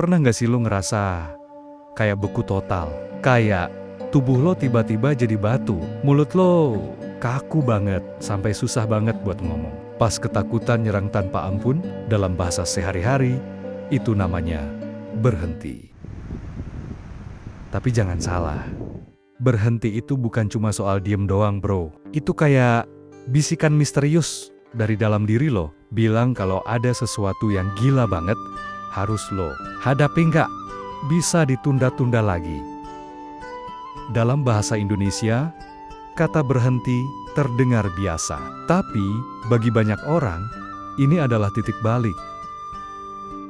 Pernah nggak sih lo ngerasa kayak beku total? Kayak tubuh lo tiba-tiba jadi batu, mulut lo kaku banget, sampai susah banget buat ngomong. Pas ketakutan nyerang tanpa ampun, dalam bahasa sehari-hari, itu namanya berhenti. Tapi jangan salah, berhenti itu bukan cuma soal diem doang bro. Itu kayak bisikan misterius dari dalam diri lo, bilang kalau ada sesuatu yang gila banget, harus lo hadapi, nggak bisa ditunda-tunda lagi. Dalam bahasa Indonesia, kata berhenti terdengar biasa. Tapi, bagi banyak orang, ini adalah titik balik.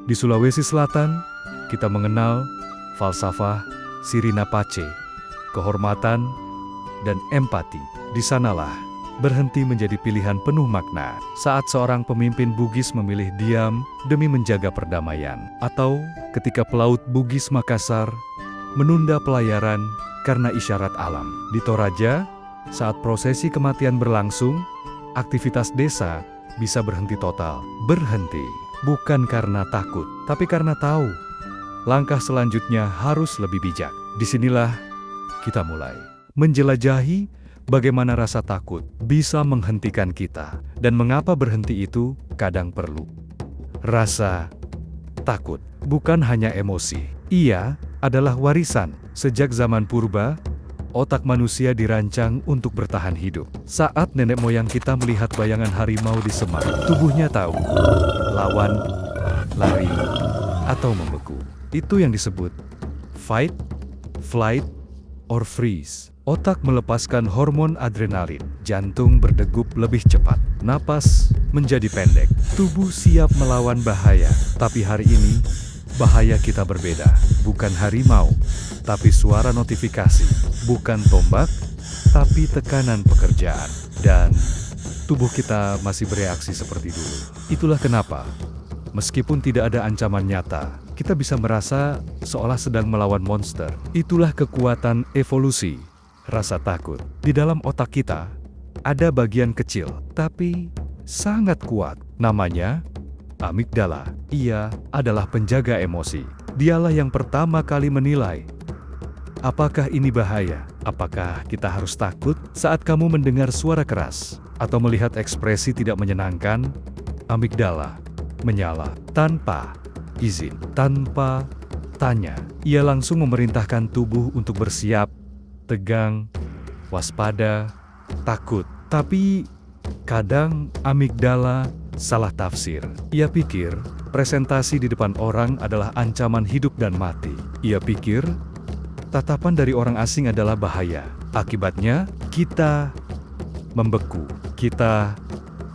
Di Sulawesi Selatan, kita mengenal falsafah Sirina Pace, kehormatan dan empati. Di sanalah berhenti menjadi pilihan penuh makna. Saat seorang pemimpin Bugis memilih diam demi menjaga perdamaian. Atau ketika pelaut Bugis Makassar menunda pelayaran karena isyarat alam. Di Toraja, saat prosesi kematian berlangsung, aktivitas desa bisa berhenti total. Berhenti bukan karena takut, tapi karena tahu langkah selanjutnya harus lebih bijak. Disinilah kita mulai menjelajahi bagaimana rasa takut bisa menghentikan kita, dan mengapa berhenti itu kadang perlu. Rasa takut bukan hanya emosi, ia adalah warisan. Sejak zaman purba, otak manusia dirancang untuk bertahan hidup. Saat nenek moyang kita melihat bayangan harimau di semak, tubuhnya tahu lawan, lari, atau membeku. Itu yang disebut fight, flight, or freeze. Otak melepaskan hormon adrenalin, jantung berdegup lebih cepat, napas menjadi pendek, tubuh siap melawan bahaya. Tapi hari ini, bahaya kita berbeda. Bukan harimau, tapi suara notifikasi. Bukan tombak, tapi tekanan pekerjaan. Dan tubuh kita masih bereaksi seperti dulu. Itulah kenapa, meskipun tidak ada ancaman nyata, kita bisa merasa seolah sedang melawan monster. Itulah kekuatan evolusi. Rasa takut. Di dalam otak kita, ada bagian kecil, tapi sangat kuat. Namanya amigdala. Ia adalah penjaga emosi. Dialah yang pertama kali menilai, apakah ini bahaya? Apakah kita harus takut? Saat kamu mendengar suara keras, atau melihat ekspresi tidak menyenangkan, amigdala menyala tanpa izin, tanpa tanya. Ia langsung memerintahkan tubuh untuk bersiap, tegang, waspada, takut. Tapi kadang amigdala salah tafsir. Ia pikir presentasi di depan orang adalah ancaman hidup dan mati. Ia pikir tatapan dari orang asing adalah bahaya. Akibatnya, kita membeku, kita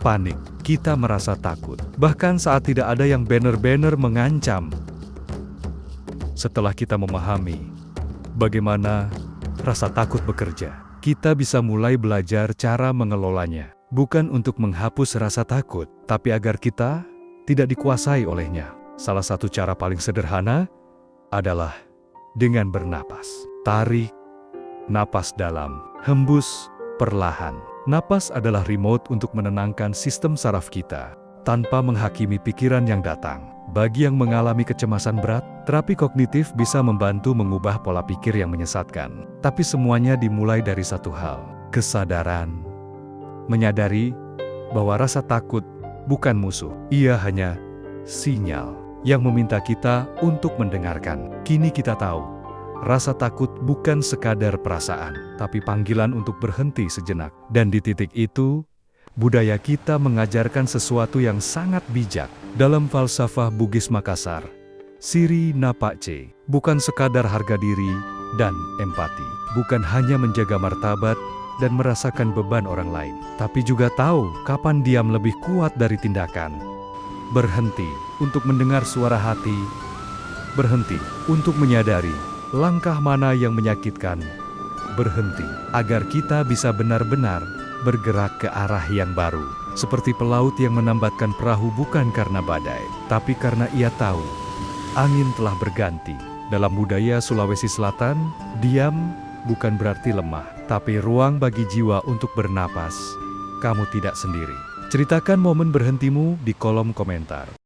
panik, kita merasa takut. Bahkan saat tidak ada yang banner-banner mengancam. Setelah kita memahami bagaimana rasa takut bekerja, kita bisa mulai belajar cara mengelolanya. Bukan untuk menghapus rasa takut, tapi agar kita tidak dikuasai olehnya. Salah satu cara paling sederhana adalah dengan bernapas. Tarik napas dalam, hembus perlahan. Napas adalah remote untuk menenangkan sistem saraf kita, tanpa menghakimi pikiran yang datang. Bagi yang mengalami kecemasan berat, terapi kognitif bisa membantu mengubah pola pikir yang menyesatkan. Tapi semuanya dimulai dari satu hal, kesadaran. Menyadari bahwa rasa takut bukan musuh, ia hanya sinyal yang meminta kita untuk mendengarkan. Kini kita tahu, rasa takut bukan sekadar perasaan, tapi panggilan untuk berhenti sejenak. Dan di titik itu, budaya kita mengajarkan sesuatu yang sangat bijak. Dalam falsafah Bugis Makassar, Sirina Pace, bukan sekadar harga diri dan empati. Bukan hanya menjaga martabat dan merasakan beban orang lain, tapi juga tahu kapan diam lebih kuat dari tindakan. Berhenti untuk mendengar suara hati, berhenti untuk menyadari langkah mana yang menyakitkan, berhenti agar kita bisa benar-benar bergerak ke arah yang baru. Seperti pelaut yang menambatkan perahu bukan karena badai, tapi karena ia tahu angin telah berganti. Dalam budaya Sulawesi Selatan, diam bukan berarti lemah, tapi ruang bagi jiwa untuk bernapas. Kamu tidak sendiri. Ceritakan momen berhentimu di kolom komentar.